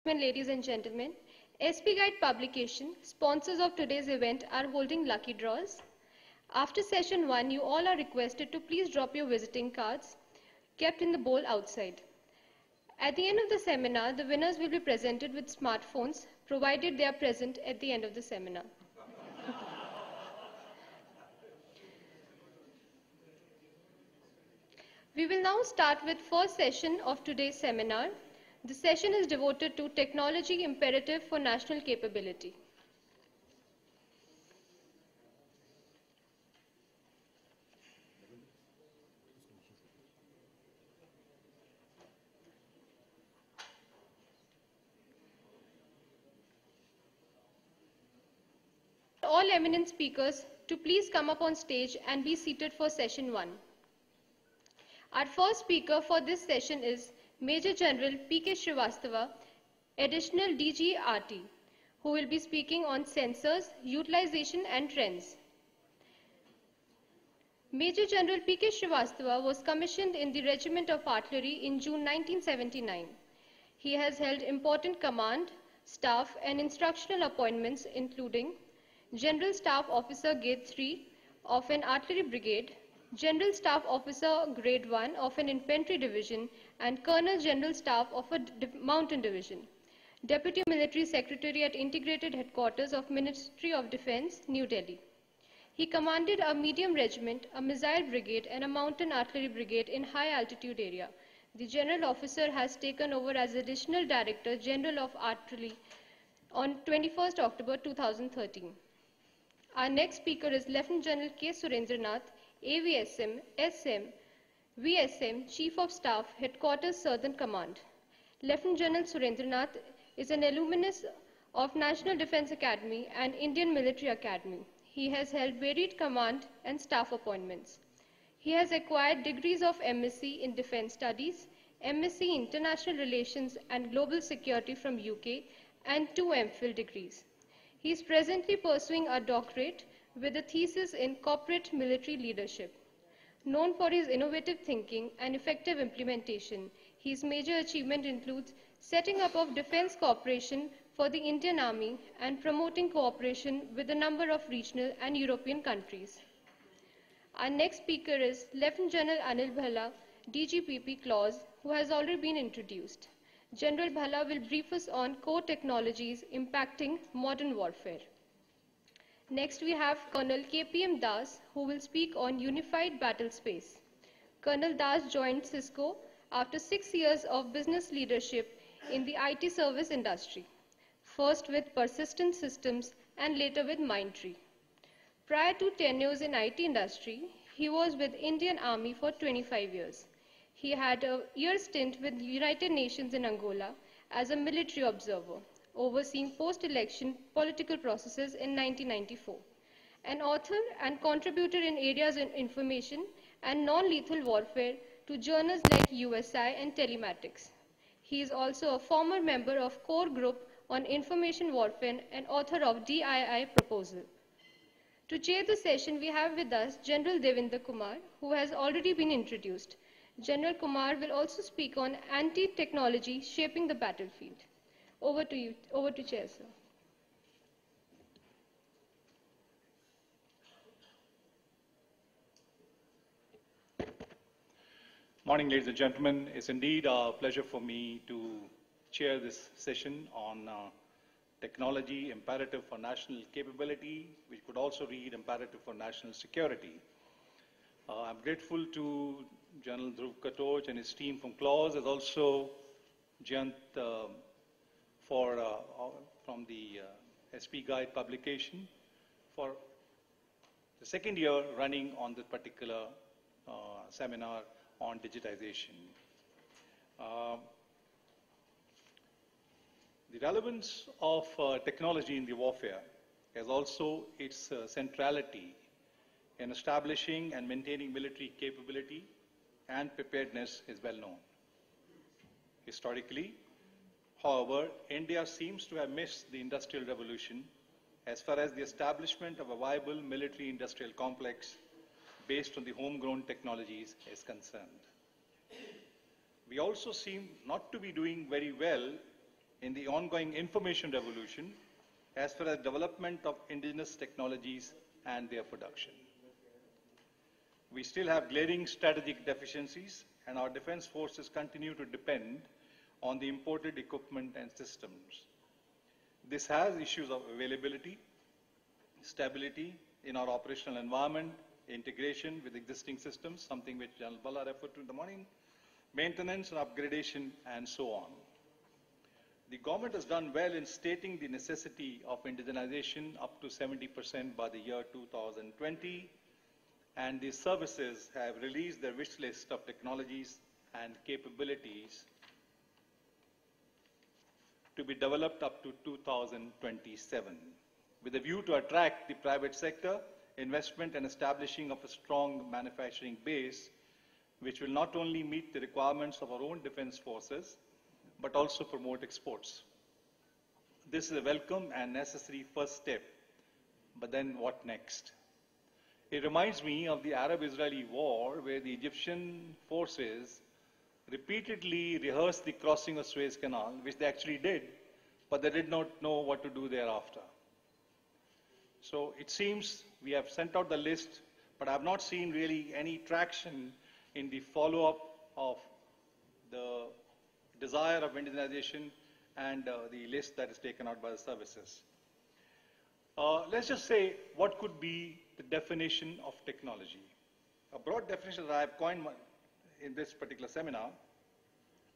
Ladies and gentlemen, SP Guide Publication, sponsors of today's event, are holding lucky draws. After session 1, you all are requested to please drop your visiting cards kept in the bowl outside. At the end of the seminar, the winners will be presented with smartphones, provided they are present at the end of the seminar. We will now start with first session of today's seminar. The session is devoted to technology imperative for national capability. All eminent speakers to please come up on stage and be seated for session 1. Our first speaker for this session is Major General P.K. Srivastava, Additional DG-RT, who will be speaking on sensors, utilization and trends. Major General P.K. Srivastava was commissioned in the Regiment of Artillery in June 1979. He has held important command, staff and instructional appointments including General Staff Officer Grade 3 of an Artillery Brigade, General Staff Officer Grade 1 of an Infantry Division and Colonel General Staff of a Mountain Division. Deputy Military Secretary at Integrated Headquarters of Ministry of Defence, New Delhi. He commanded a medium regiment, a missile brigade and a mountain artillery brigade in high altitude area. The General Officer has taken over as Additional Director General of Artillery on 21st October 2013. Our next speaker is Lieutenant General K. Surendranath, AVSM, SM, VSM, Chief of Staff, Headquarters Southern Command. Lieutenant General Surendranath is an alumnus of National Defence Academy and Indian Military Academy. He has held varied command and staff appointments. He has acquired degrees of MSc in Defence Studies, MSc in International Relations and Global Security from UK, and 2 MPhil degrees. He is presently pursuing a doctorate with a thesis in corporate military leadership. Known for his innovative thinking and effective implementation, his major achievement includes setting up of defense cooperation for the Indian Army and promoting cooperation with a number of regional and European countries. Our next speaker is Lieutenant General Anil Bhalla, DGPP Clause, who has already been introduced. General Bhalla will brief us on core technologies impacting modern warfare. Next we have Colonel KPM Das, who will speak on unified battle space. Colonel Das joined Cisco after 6 years of business leadership in the IT service industry, first with Persistent Systems and later with Mindtree. Prior to tenures in IT industry, he was with Indian Army for 25 years. He had a year stint with the United Nations in Angola as a military observer, overseeing post-election political processes in 1994. An author and contributor in areas of information and non-lethal warfare to journals like USI and Telematics. He is also a former member of Core Group on Information Warfare and author of DII Proposal. To chair the session, we have with us General Devendra Kumar, who has already been introduced. General Kumar will also speak on anti-technology shaping the battlefield. Over to you. Over to Chair, sir. Morning, ladies and gentlemen. It's indeed a pleasure for me to chair this session on technology imperative for national capability, which could also read imperative for national security. I'm grateful to General Dhruv Katoj and his team from Clause, as also Jayant from the SP Guide publication for the second year running on this particular seminar on digitization. The relevance of technology in the warfare has also its centrality in establishing and maintaining military capability and preparedness is well known. Historically, however, India seems to have missed the Industrial Revolution as far as the establishment of a viable military-industrial complex based on the homegrown technologies is concerned. We also seem not to be doing very well in the ongoing information revolution as far as development of indigenous technologies and their production. We still have glaring strategic deficiencies, and our defense forces continue to depend on the imported equipment and systems. This has issues of availability, stability in our operational environment, integration with existing systems, something which General Balla referred to in the morning, maintenance and upgradation, and so on. The government has done well in stating the necessity of indigenization up to 70% by the year 2020, and the services have released their wish list of technologies and capabilities to be developed up to 2027, with a view to attract the private sector investment and establishing of a strong manufacturing base, which will not only meet the requirements of our own defense forces, but also promote exports. This is a welcome and necessary first step, but then what next? It reminds me of the Arab-Israeli war, where the Egyptian forces repeatedly rehearsed the crossing of Suez Canal, which they actually did, but they did not know what to do thereafter. So it seems we have sent out the list, but I have not seen really any traction in the follow-up of the desire of indigenization and the list that is taken out by the services. Let's just say, what could be the definition of technology? A broad definition that I have coined in this particular seminar: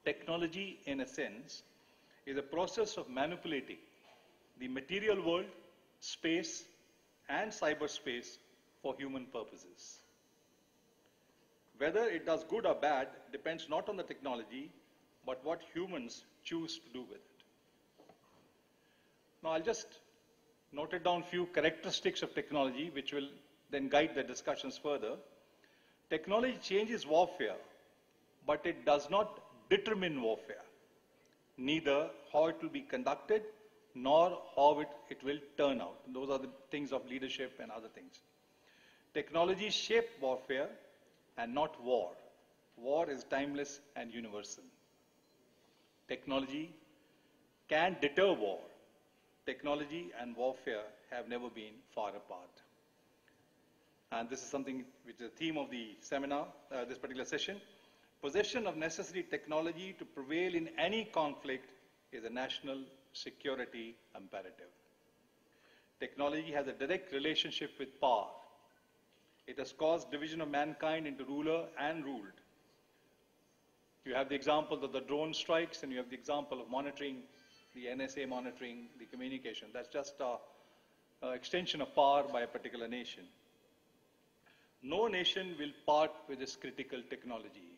technology, in a sense, is a process of manipulating the material world, space, and cyberspace for human purposes. Whether it does good or bad depends not on the technology, but what humans choose to do with it. Now, I'll just noted down a few characteristics of technology, which will then guide the discussions further. Technology changes warfare, but it does not determine warfare, neither how it will be conducted, nor how it will turn out. Those are the things of leadership and other things. Technology shape warfare and not war. War is timeless and universal. Technology can deter war. Technology and warfare have never been far apart. And this is something which is the theme of the seminar, this particular session. Possession of necessary technology to prevail in any conflict is a national security imperative. Technology has a direct relationship with power. It has caused division of mankind into ruler and ruled. You have the example of the drone strikes, and you have the example of monitoring, the NSA monitoring the communication. That's just an extension of power by a particular nation. No nation will part with this critical technology.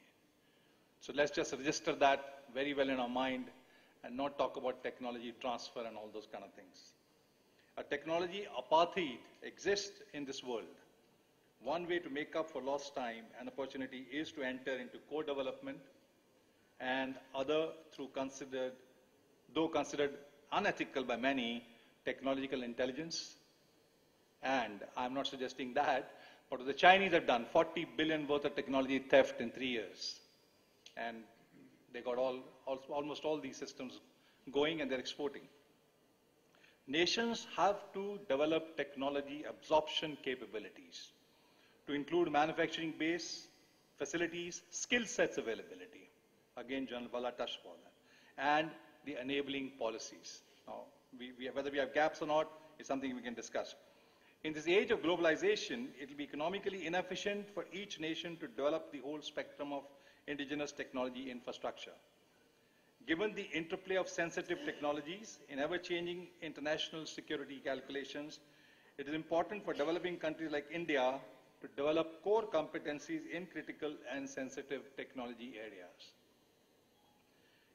So let's just register that very well in our mind and not talk about technology transfer and all those kind of things. A technology apartheid exists in this world. One way to make up for lost time and opportunity is to enter into co-development, and other through though considered unethical by many, technological intelligence. And I'm not suggesting that, but what the Chinese have done, 40 billion worth of technology theft in 3 years. And they got almost all these systems going, and they're exporting. Nations have to develop technology absorption capabilities to include manufacturing base, facilities, skill sets availability. Again, General Balla touched upon that. And the enabling policies. Now, whether we have gaps or not is something we can discuss. In this age of globalization, it will be economically inefficient for each nation to develop the whole spectrum of indigenous technology infrastructure. Given the interplay of sensitive technologies in ever-changing international security calculations, it is important for developing countries like India to develop core competencies in critical and sensitive technology areas.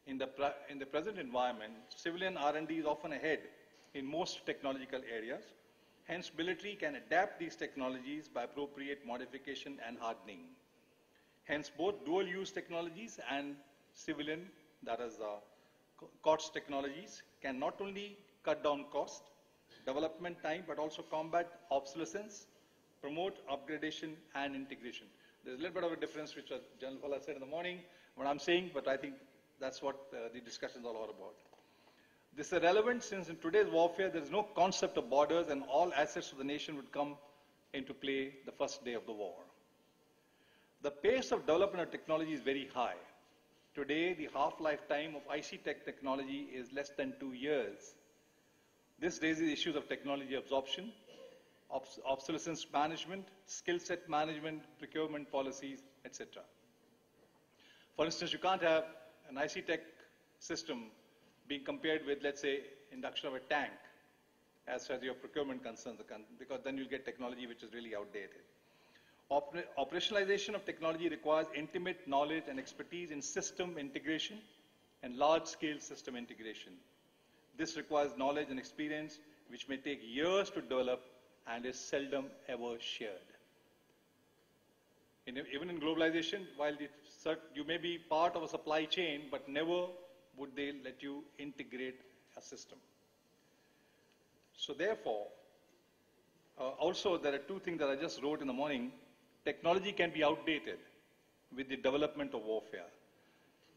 In the present environment, civilian R&D is often ahead in most technological areas. Hence, military can adapt these technologies by appropriate modification and hardening. Hence, both dual-use technologies and civilian, that is COTS technologies, can not only cut down cost, development time, but also combat obsolescence, promote upgradation and integration. There's a little bit of a difference, which General Balla said in the morning, what I'm saying, but I think that's what the discussion is all about. This is relevant since in today's warfare, there is no concept of borders and all assets of the nation would come into play the first day of the war. The pace of development of technology is very high. Today, the half-life time of IC tech technology is less than 2 years. This raises issues of technology absorption, obsolescence management, skill set management, procurement policies, etc. For instance, you can't have an IC tech system being compared with, let's say, induction of a tank as far as your procurement concerns, because then you'll get technology which is really outdated. Operationalization of technology requires intimate knowledge and expertise in system integration and large-scale system integration. This requires knowledge and experience which may take years to develop and is seldom ever shared. Even in globalization, while you may be part of a supply chain, but never would they let you integrate a system. So therefore, also there are two things that I just wrote in the morning. Technology can be outdated with the development of warfare.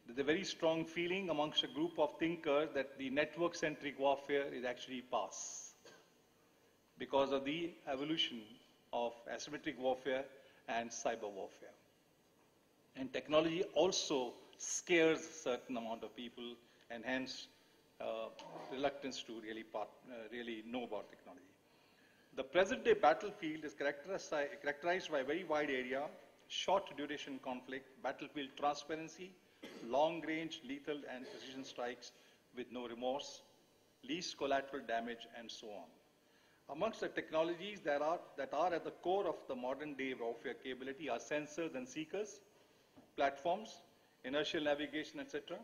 There's a very strong feeling amongst a group of thinkers that the network-centric warfare is actually past because of the evolution of asymmetric warfare and cyber warfare. And technology also scares a certain amount of people, and hence reluctance to really know about technology. The present-day battlefield is characterized by a very wide area, short duration conflict, battlefield transparency, long-range lethal and precision strikes with no remorse, least collateral damage, and so on. Amongst the technologies that are at the core of the modern-day warfare capability are sensors and seekers, platforms, inertial navigation, etc.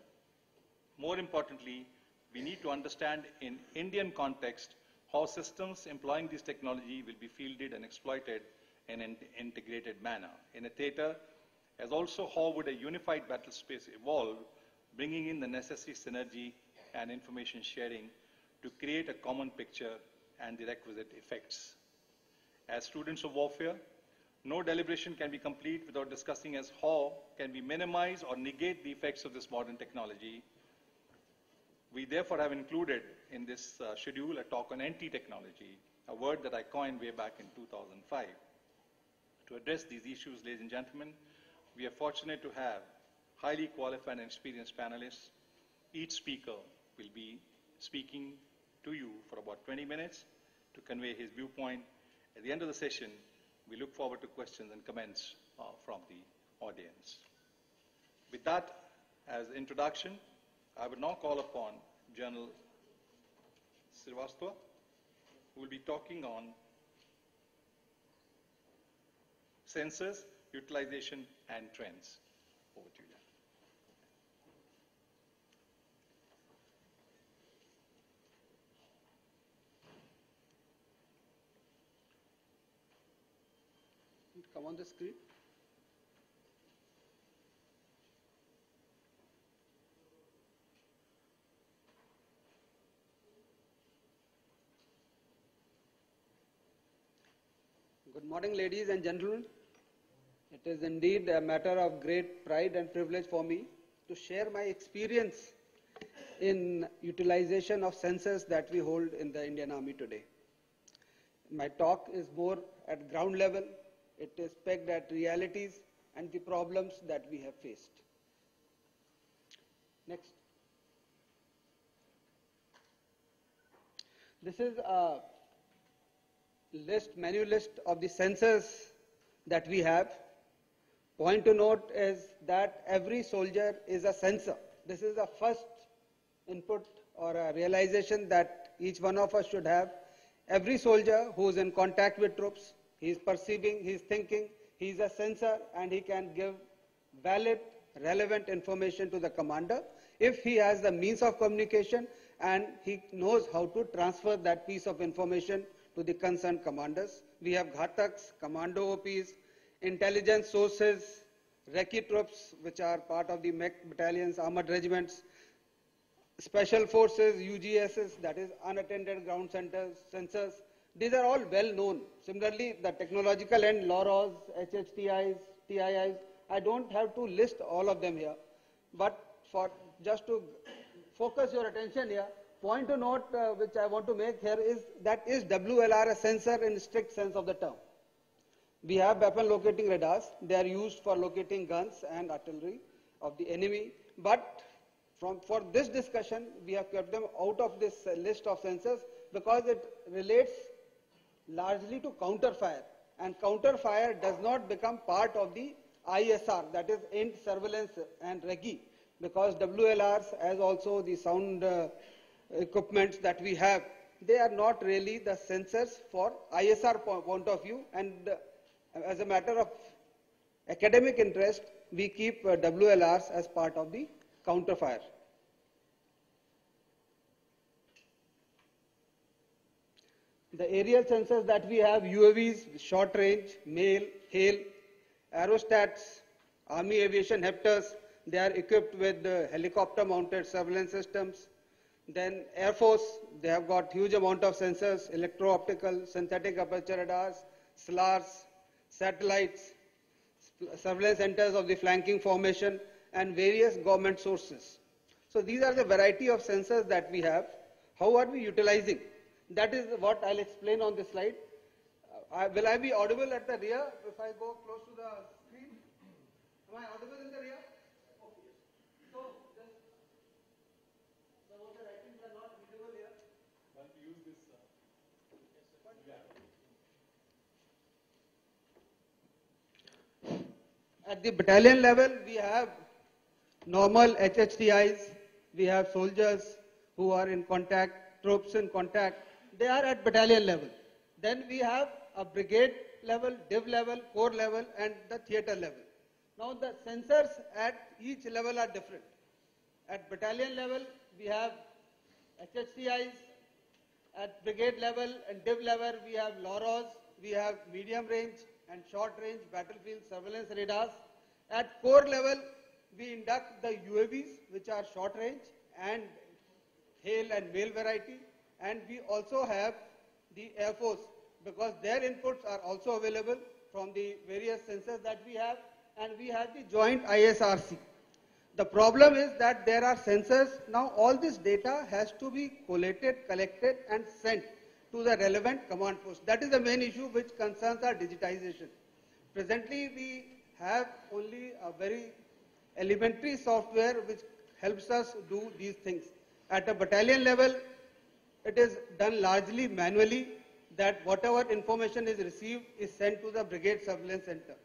More importantly, we need to understand in Indian context how systems employing this technology will be fielded and exploited in an integrated manner. In a theater, as also how would a unified battle space evolve, bringing in the necessary synergy and information sharing to create a common picture and the requisite effects. As students of warfare, no deliberation can be complete without discussing as how can we minimize or negate the effects of this modern technology. We therefore have included in this schedule a talk on anti-technology, a word that I coined way back in 2005. To address these issues, ladies and gentlemen, we are fortunate to have highly qualified and experienced panelists. Each speaker will be speaking to you for about 20 minutes to convey his viewpoint. At the end of the session, we look forward to questions and comments from the audience. With that as introduction, I would now call upon General Srivastava, who will be talking on sensors, utilization, and trends. Over to you. Come on the screen. Good morning, ladies and gentlemen. It is indeed a matter of great pride and privilege for me to share my experience in utilization of sensors that we hold in the Indian Army today. My talk is more at ground level. It is pegged at realities and the problems that we have faced. Next. This is a menu list of the sensors that we have. Point to note is that every soldier is a sensor. This is the first input or a realization that each one of us should have. Every soldier who is in contact with troops, he is perceiving, he is thinking, he is a sensor, and he can give valid, relevant information to the commander if he has the means of communication and he knows how to transfer that piece of information to the concerned commanders. We have Ghataks, commando OPs, intelligence sources, recce troops, which are part of the MEC battalions, armored regiments, special forces, UGSs, that is unattended ground centers, sensors. These are all well known. Similarly, the technological end, LORAs, HHTIs, TIIs, I don't have to list all of them here. But for just to focus your attention here, point to note which I want to make here is that is WLR a sensor in strict sense of the term? We have weapon locating radars. They are used for locating guns and artillery of the enemy. But for this discussion, we have kept them out of this list of sensors because it relates largely to counterfire. And counterfire does not become part of the ISR, that is end surveillance and REGI, because WLRs, as also the sound equipments that we have, they are not really the sensors for ISR point of view. And as a matter of academic interest, we keep WLRs as part of the counterfire. The aerial sensors that we have, UAVs, short range, MALE, HALE, aerostats, Army Aviation Hepters, they are equipped with helicopter mounted surveillance systems. Then Air Force, they have got huge amount of sensors, electro-optical, synthetic aperture radars, SLARs, satellites, surveillance centers of the flanking formation, and various government sources. So these are the variety of sensors that we have. How are we utilizing? That is what I'll explain on this slide. Will I be audible at the rear if I go close to the screen? Am I audible in the rear? Okay. So, some of the writings are not visible here. Want to use this? At the battalion level, we have normal HHTIs, we have soldiers who are in contact, troops in contact. They are at battalion level. Then we have a brigade level, div level, corps level, and the theater level. Now the sensors at each level are different. At battalion level, we have HHTIs. At brigade level and div level, we have LOROS, we have medium range and short range battlefield surveillance radars. At corps level, we induct the UAVs, which are short range and HALE and MALE variety. And we also have the Air Force, because their inputs are also available from the various sensors that we have, and we have the joint ISRC. The problem is that there are sensors. Now all this data has to be collated, collected, and sent to the relevant command post. That is the main issue which concerns our digitization. Presently, we have only a very elementary software which helps us do these things. At a battalion level, it is done largely manually, that whatever information is received is sent to the Brigade Surveillance Center.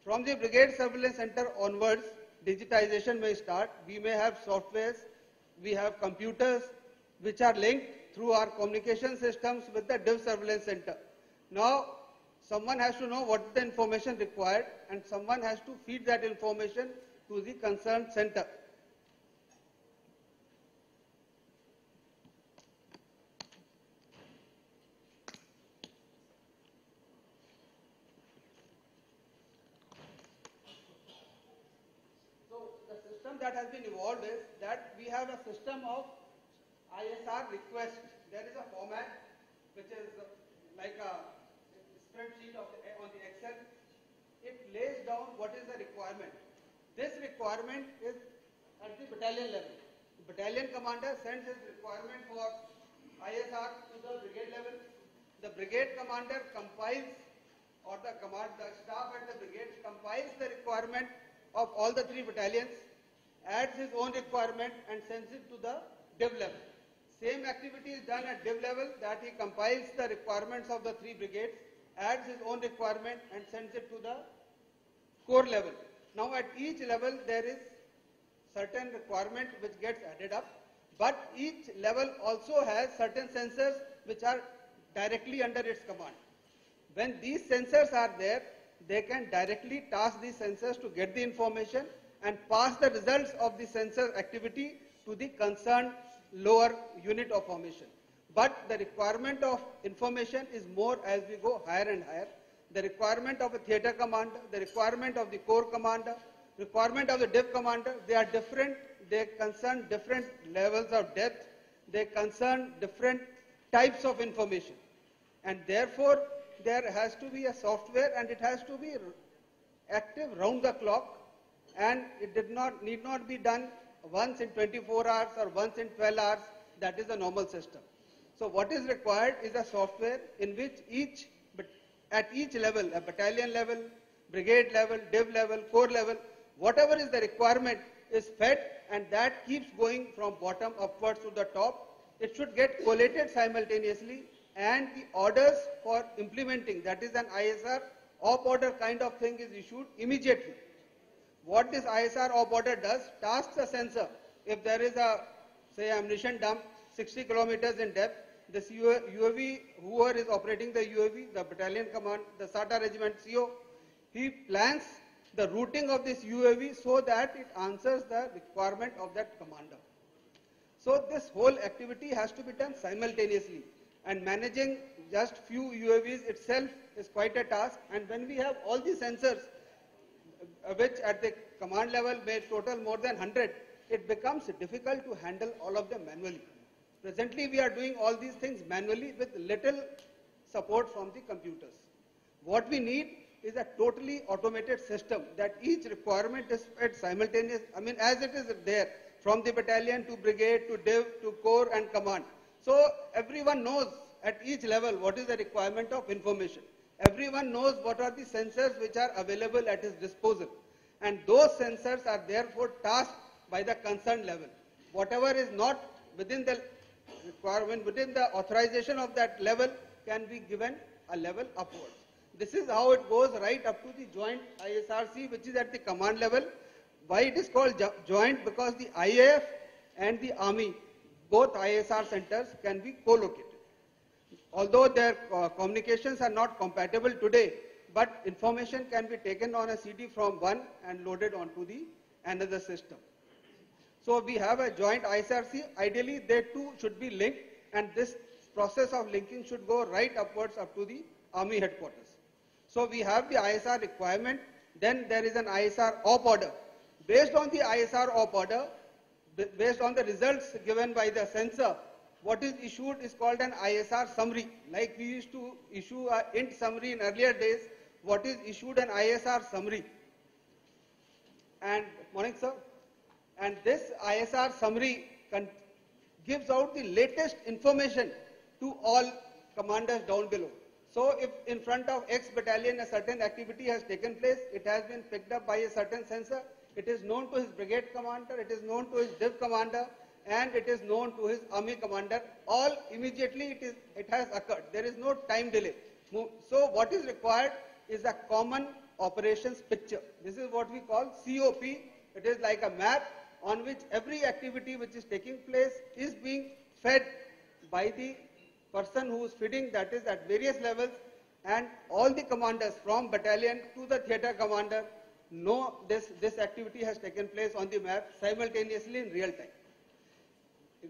From the Brigade Surveillance Center onwards, digitization may start. We may have softwares, we have computers which are linked through our communication systems with the Div Surveillance Center. Now, someone has to know what is the information required, and someone has to feed that information to the concerned center. That has been evolved is that we have a system of ISR request. There is a format which is like a spreadsheet on the Excel. It lays down what is the requirement. This requirement is at the battalion level. The battalion commander sends his requirement for ISR to the brigade level. The brigade commander compiles, or the staff at the brigade compiles the requirement of all the three battalions, adds his own requirement and sends it to the div level. Same activity is done at div level, that he compiles the requirements of the three brigades, adds his own requirement and sends it to the corps level. Now at each level there is certain requirement which gets added up, but each level also has certain sensors which are directly under its command. When these sensors are there, they can directly task these sensors to get the information and pass the results of the sensor activity to the concerned lower unit of formation. But the requirement of information is more as we go higher and higher. The requirement of a theater commander, the requirement of the corps commander, requirement of the div commander, they are different. They concern different levels of depth. They concern different types of information. And therefore, there has to be a software, and it has to be active round the clock. And it need not be done once in 24 hours or once in 12 hours. that is a normal system. So what is required is a software in which at each level, a battalion level, brigade level, div level, corps level, whatever is the requirement is fed, and that keeps going from bottom upwards to the top. It should get collated simultaneously, and the orders for implementing, that is an ISR op order kind of thing, is issued immediately. What this ISR op order does, tasks a sensor. If there is a, say, ammunition dump 60 kilometers in depth, this UAV, whoever is operating the UAV, the battalion command, the SATA regiment CO, he plans the routing of this UAV so that it answers the requirement of that commander. So this whole activity has to be done simultaneously, and managing just few UAVs itself is quite a task. And when we have all these sensors, which at the command level may total more than 100, it becomes difficult to handle all of them manually. Presently, we are doing all these things manually with little support from the computers. What we need is a totally automated system that each requirement is fed simultaneously, as it is there, from the battalion to brigade to div to corps and command. So everyone knows at each level what is the requirement of information. Everyone knows what are the sensors which are available at his disposal. And those sensors are therefore tasked by the concerned level. Whatever is not within the requirement, within the authorization of that level, can be given a level upwards. This is how it goes right up to the joint ISRC, which is at the command level. Why it is called joint? Because the IAF and the Army, both ISR centers, can be co-located. Although their communications are not compatible today, but information can be taken on a CD from one and loaded onto the another system. So we have a joint ISRC. Ideally, they two should be linked, and this process of linking should go right upwards up to the Army headquarters. So we have the ISR requirement, then there is an ISR op order. Based on the ISR op order, based on the results given by the sensor, what is issued is called an ISR summary. Like we used to issue an int summary in earlier days, what is issued an ISR summary. And, morning sir. And this ISR summary gives out the latest information to all commanders down below. So if in front of X battalion a certain activity has taken place, it has been picked up by a certain sensor, it is known to his brigade commander, it is known to his div commander, and it is known to his army commander. All immediately it has occurred. There is no time delay. So what is required is a common operations picture. This is what we call COP. It is like a map on which every activity which is taking place is being fed by the person who is feeding, that is at various levels, and all the commanders from battalion to the theatre commander know this activity has taken place on the map simultaneously in real time.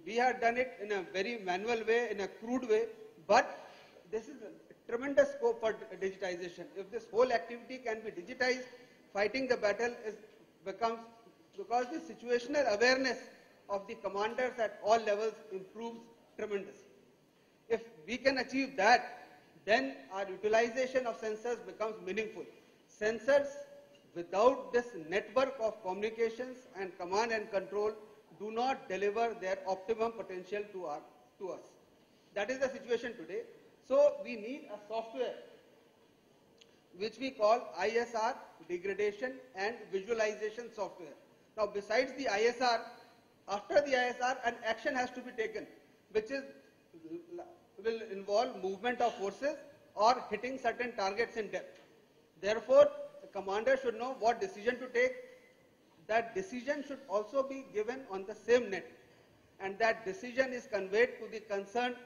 We have done it in a very manual way, in a crude way, but this is a tremendous scope for digitization. If this whole activity can be digitized, fighting the battle becomes, because the situational awareness of the commanders at all levels improves tremendously. If we can achieve that, then our utilization of sensors becomes meaningful. Sensors without this network of communications and command and control do not deliver their optimum potential to us. That is the situation today. So we need a software which we call ISR degradation and visualization software. Now besides the ISR, after the ISR an action has to be taken, which will involve movement of forces or hitting certain targets in depth. Therefore, the commander should know what decision to take. That decision should also be given on the same net, and that decision is conveyed to the concerned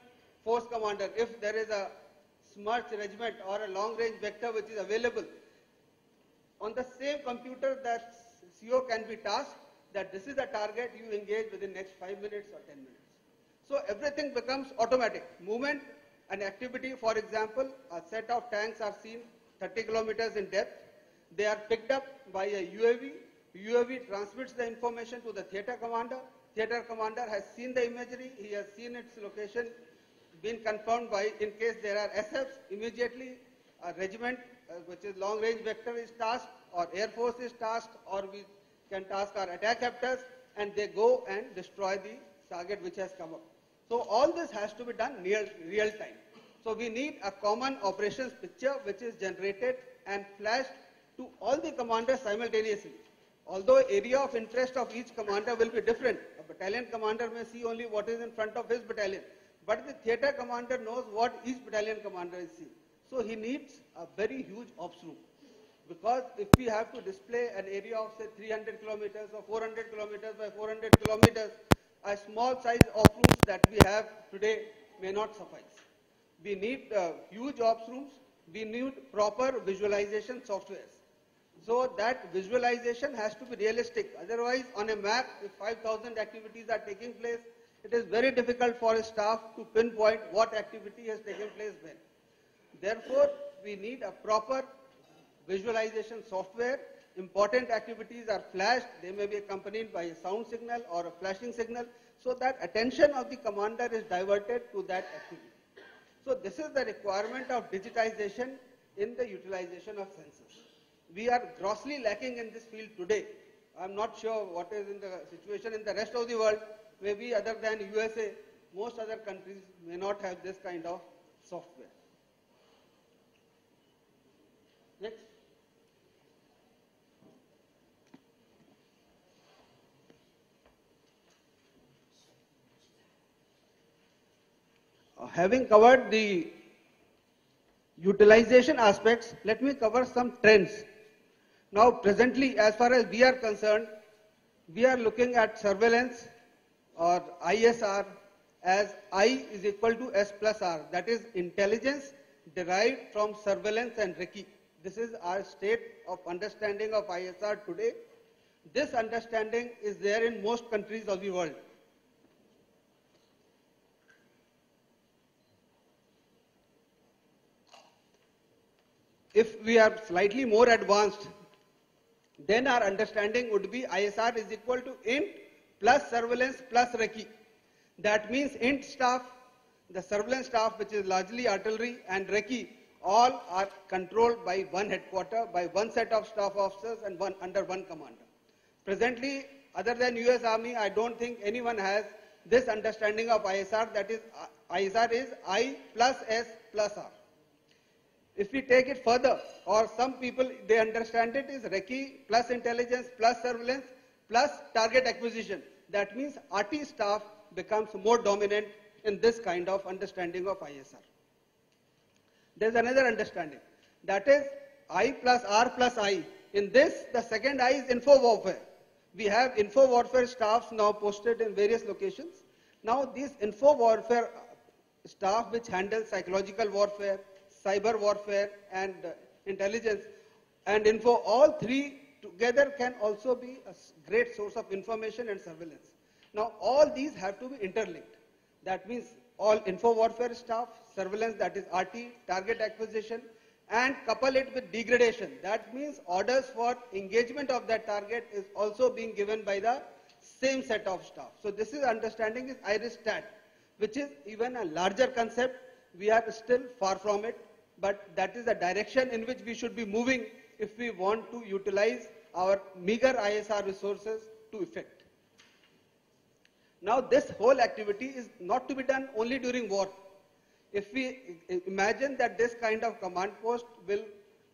force commander. If there is a SMERCH regiment or a long-range vector which is available, on the same computer that CO can be tasked that this is the target, you engage within next 5 minutes or 10 minutes. So everything becomes automatic. Movement and activity, for example, a set of tanks are seen 30 kilometers in depth. They are picked up by a UAV. UAV transmits the information to the theatre commander. Theatre commander has seen the imagery. He has seen its location, been confirmed by, in case there are SFs, immediately a regiment, which is long range vector, is tasked, or Air Force is tasked, or we can task our attack captors, and they go and destroy the target which has come up. So all this has to be done near real time. So we need a common operations picture which is generated and flashed to all the commanders simultaneously. Although area of interest of each commander will be different, a battalion commander may see only what is in front of his battalion, but the theater commander knows what each battalion commander is seeing. So he needs a very huge ops room. Because if we have to display an area of say 300 kilometers or 400 kilometers by 400 kilometers, a small size ops rooms that we have today may not suffice. We need huge ops rooms, we need proper visualization softwares. So that visualization has to be realistic. Otherwise, on a map, if 5,000 activities are taking place, it is very difficult for a staff to pinpoint what activity has taken place when. Therefore, we need a proper visualization software. Important activities are flashed. They may be accompanied by a sound signal or a flashing signal, so that attention of the commander is diverted to that activity. So this is the requirement of digitization in the utilization of sensors. We are grossly lacking in this field today. I'm not sure what is in the situation in the rest of the world. Maybe other than USA, most other countries may not have this kind of software. Next. Having covered the utilization aspects, let me cover some trends. Now, presently, as far as we are concerned, we are looking at surveillance or ISR as I is equal to S plus R. That is intelligence derived from surveillance and recce. This is our state of understanding of ISR today. This understanding is there in most countries of the world. If we are slightly more advanced, then our understanding would be ISR is equal to int plus surveillance plus recce. That means int staff, the surveillance staff, which is largely artillery, and recce, all are controlled by one headquarter, by one set of staff officers and under one commander. Presently, other than US Army, I don't think anyone has this understanding of ISR, that is, ISR is I plus S plus R. If we take it further, or some people, they understand it is recce plus intelligence plus surveillance plus target acquisition. That means RT staff becomes more dominant in this kind of understanding of ISR. There's another understanding, that is I plus R plus I. In this, the second I is info warfare. We have info warfare staffs now posted in various locations. Now these info warfare staff, which handle psychological warfare, cyber warfare, and intelligence and info, all three together can also be a great source of information and surveillance. Now all these have to be interlinked. That means all info warfare staff, surveillance, that is RT, target acquisition, and couple it with degradation. That means orders for engagement of that target is also being given by the same set of staff. So this is understanding is IRIS-STAT, which is even a larger concept. We are still far from it, but that is the direction in which we should be moving if we want to utilize our meager ISR resources to effect. Now this whole activity is not to be done only during war. If we imagine that this kind of command post will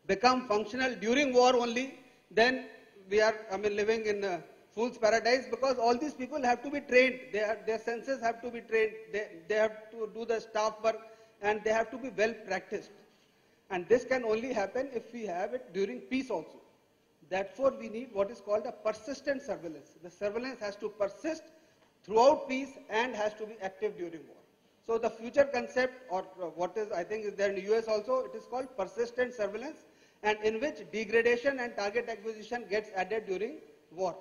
become functional during war only, then we are living in a fool's paradise, because all these people have to be trained. Their senses have to be trained. They have to do the staff work, and they have to be well practiced. And this can only happen if we have it during peace also. Therefore, we need what is called a persistent surveillance. The surveillance has to persist throughout peace and has to be active during war. So the future concept, or what is I think is there in the US also, it is called persistent surveillance, and in which degradation and target acquisition gets added during war.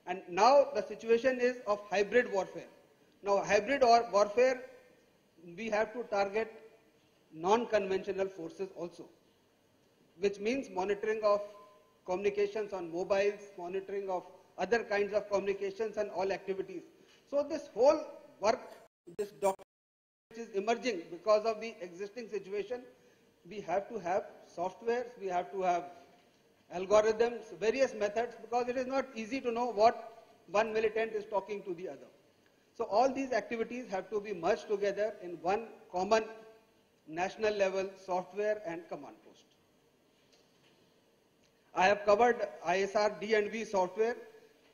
And now the situation is of hybrid warfare. Now hybrid warfare, we have to target non-conventional forces also, which means monitoring of communications on mobiles, monitoring of other kinds of communications and all activities. So this whole work, this document which is emerging because of the existing situation, we have to have softwares, we have to have algorithms, various methods, because it is not easy to know what one militant is talking to the other. So all these activities have to be merged together in one common national level software and command post. I have covered ISR D&V software.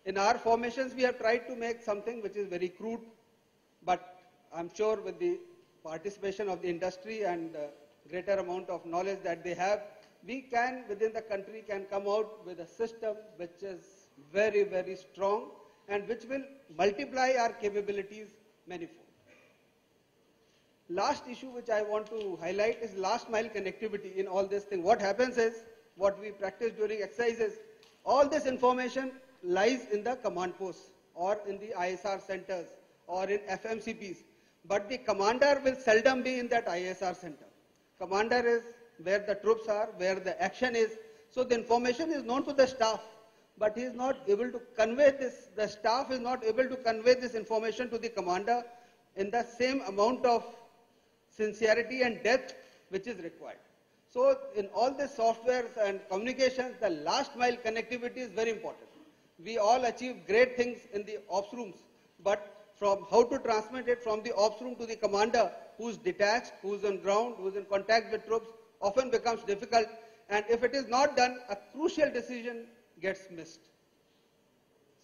In our formations, we have tried to make something which is very crude, but I'm sure with the participation of the industry and greater amount of knowledge that they have, we can, within the country, can come out with a system which is very, very strong and which will multiply our capabilities manifold. Last issue which I want to highlight is last mile connectivity in all this thing. What happens is, what we practice during exercises, all this information lies in the command posts or in the ISR centers or in FMCPs. But the commander will seldom be in that ISR center. Commander is where the troops are, where the action is. So the information is known to the staff, but he is not able to convey this, the staff is not able to convey this information to the commander in the same amount of sincerity and depth which is required. So in all the softwares and communications, the last mile connectivity is very important. We all achieve great things in the ops rooms, but from how to transmit it from the ops room to the commander, who's detached, who's on ground, who's in contact with troops, often becomes difficult. And if it is not done, a crucial decision gets missed.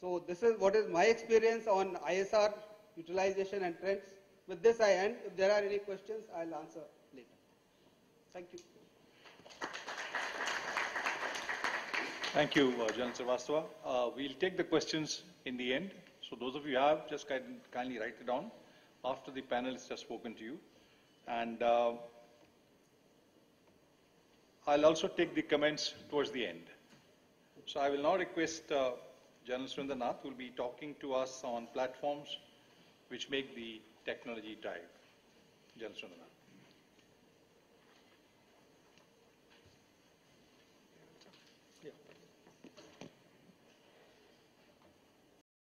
So this is what is my experience on ISR utilization and trends. With this I end. If there are any questions, I'll answer later. Thank you. Thank you, General Srivastava. We'll take the questions in the end. So those of you who have, just kindly write it down after the panelists have spoken to you. And I'll also take the comments towards the end. So I will now request General Surendranath, who will be talking to us on platforms which make the technology drive. General Surendranath.